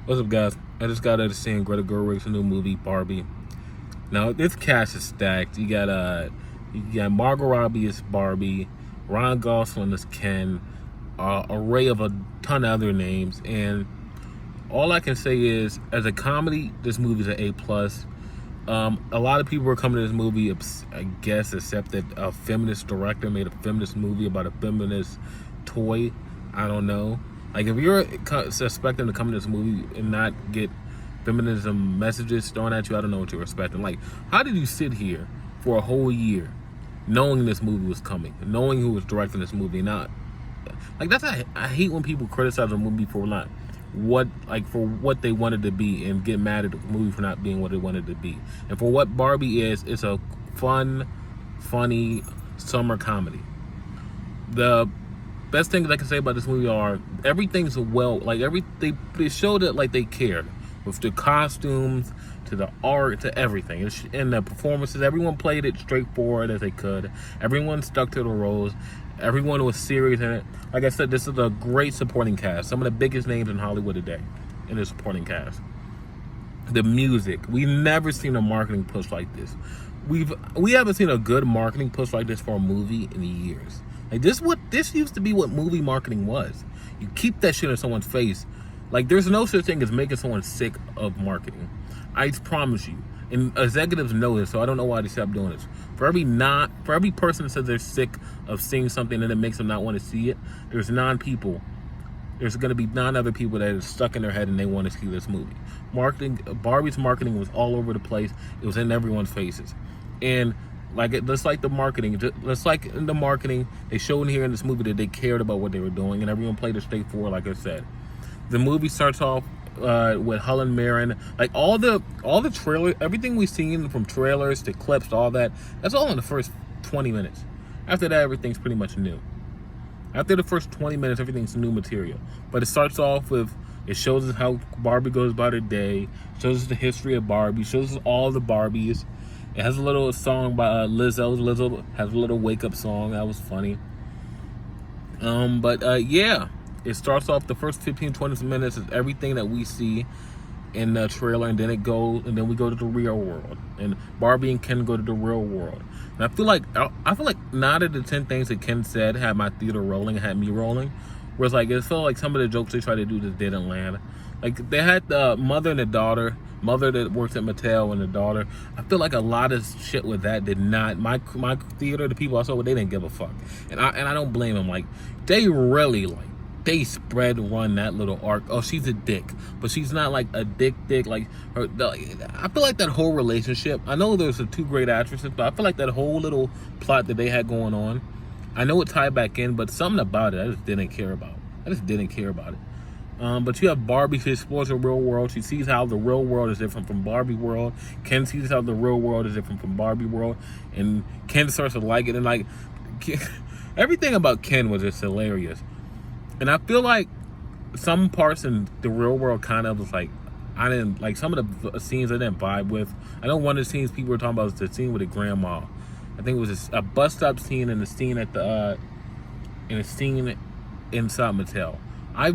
What's up, guys? I just got out of seeing Greta Gerwig's new movie, Barbie. Now, this cast is stacked. You got Margot Robbie as Barbie, Ryan Gosling as Ken, array of a ton of other names, and all I can say is, as a comedy, this movie's an A+. A lot of people are coming to this movie, I guess, except that a feminist director made a feminist movie about a feminist toy. I don't know. Like, if you're expecting to come to this movie and not get feminism messages thrown at you, I don't know what you're expecting. Like, how did you sit here for a whole year knowing this movie was coming, knowing who was directing this movie? Not like that's I hate when people criticize a movie for not for what they wanted to be and get mad at the movie for not being what it wanted to be. And for what Barbie is, it's a fun, funny summer comedy. The best things I can say about this movie are everything's they showed it like they cared, with the costumes to the art to everything, and the performances. Everyone played it straightforward as they could. Everyone stuck to the roles. Everyone was serious in it. Like I said, this is a great supporting cast. Some of the biggest names in Hollywood today in the supporting cast. The music, we've never seen a marketing push like this. We haven't seen a good marketing push like this for a movie in years. Like this used to be what movie marketing was. You keep that shit in someone's face. Like, there's no such thing as making someone sick of marketing. I promise you. And executives know this, so I don't know why they stopped doing this. For every person that says they're sick of seeing something and it makes them not want to see it, there's going to be 9 other people that are stuck in their head and they want to see this movie. Barbie's marketing was all over the place. It was in everyone's faces. And just like in the marketing, they showed here in this movie that they cared about what they were doing, and everyone played it straightforward, like I said. The movie starts off with Helen Mirren. Like all the trailer, everything we've seen from trailers to clips to all that's all in the first 20 minutes. After that, everything's pretty much new. After the first 20 minutes, everything's new material. But it starts off with, it shows us how Barbie goes about her day, shows us the history of Barbie, shows us all the Barbies. It has a little song by Lizzo. Lizzo has a little wake-up song. That was funny. Yeah. It starts off, the first 15-20 minutes is everything that we see in the trailer, and then we go to the real world, and Barbie and Ken go to the real world. And I feel like 9 out of the 10 things that Ken said had my theater rolling, had me rolling. Whereas it felt like some of the jokes they tried to do just didn't land. Like, they had the mother and the daughter, mother that works at Mattel and the daughter. I feel like a lot of shit with that did not. My theater, the people I saw, they didn't give a fuck, and I don't blame them. Like, they spread run that little arc. Oh, she's a dick, but she's not like a dick. Like I feel like that whole relationship. I know there's 2 great actresses, but I feel like that whole little plot that they had going on, I know it tied back in, but something about it I just didn't care about. But you have Barbie. She explores the real world. She sees how the real world is different from Barbie world. Ken sees how the real world is different from Barbie world, and Ken starts to like it. And like everything about Ken was just hilarious. And I feel like some parts in the real world kind of was like, I didn't like some of the scenes I didn't vibe with. I know one of the scenes people were talking about was the scene with the grandma. I think it was a bus stop scene and the scene at the and a scene inside Mattel. I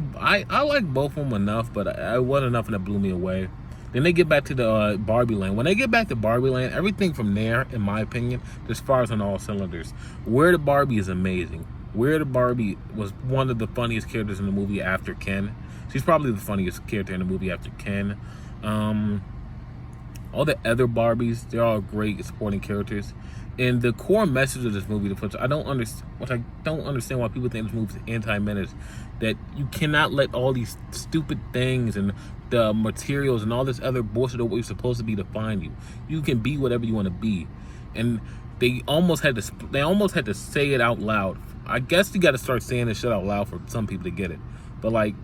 like both of them enough, but it wasn't enough that blew me away. Then they get back to the Barbie land. When they get back to Barbie land, everything from there, in my opinion, just fires on all cylinders. Where the Barbie is amazing. Where the Barbie was one of the funniest characters in the movie after Ken. She's probably the funniest character in the movie after Ken. All the other Barbies, they're all great supporting characters. And the core message of this movie, which I don't understand why people think this movie is anti-menace, that you cannot let all these stupid things and the materials and all this other bullshit of what you're supposed to be define you. You can be whatever you want to be. And they almost had to say it out loud. I guess you got to start saying this shit out loud for some people to get it. But like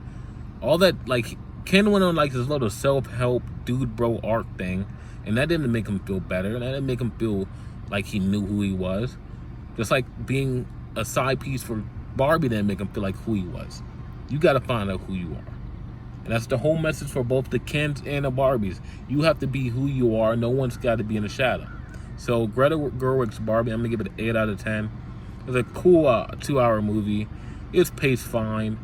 all that, like Ken went on like this little self-help dude bro arc thing, and that didn't make him feel better. And that didn't make him feel like he knew who he was. Just like being a side piece for Barbie didn't make him feel like who he was. You got to find out who you are. And that's the whole message for both the Kens and the Barbies. You have to be who you are. No one's got to be in the shadow. So Greta Gerwig's Barbie, I'm going to give it an 8 out of 10. It's a cool 2-hour movie. It's paced fine.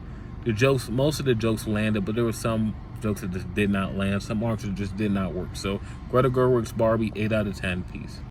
The jokes, most of the jokes landed, but there were some jokes that just did not land. Some arcs that just did not work. So Greta Gerwig's Barbie, 8 out of 10. Peace.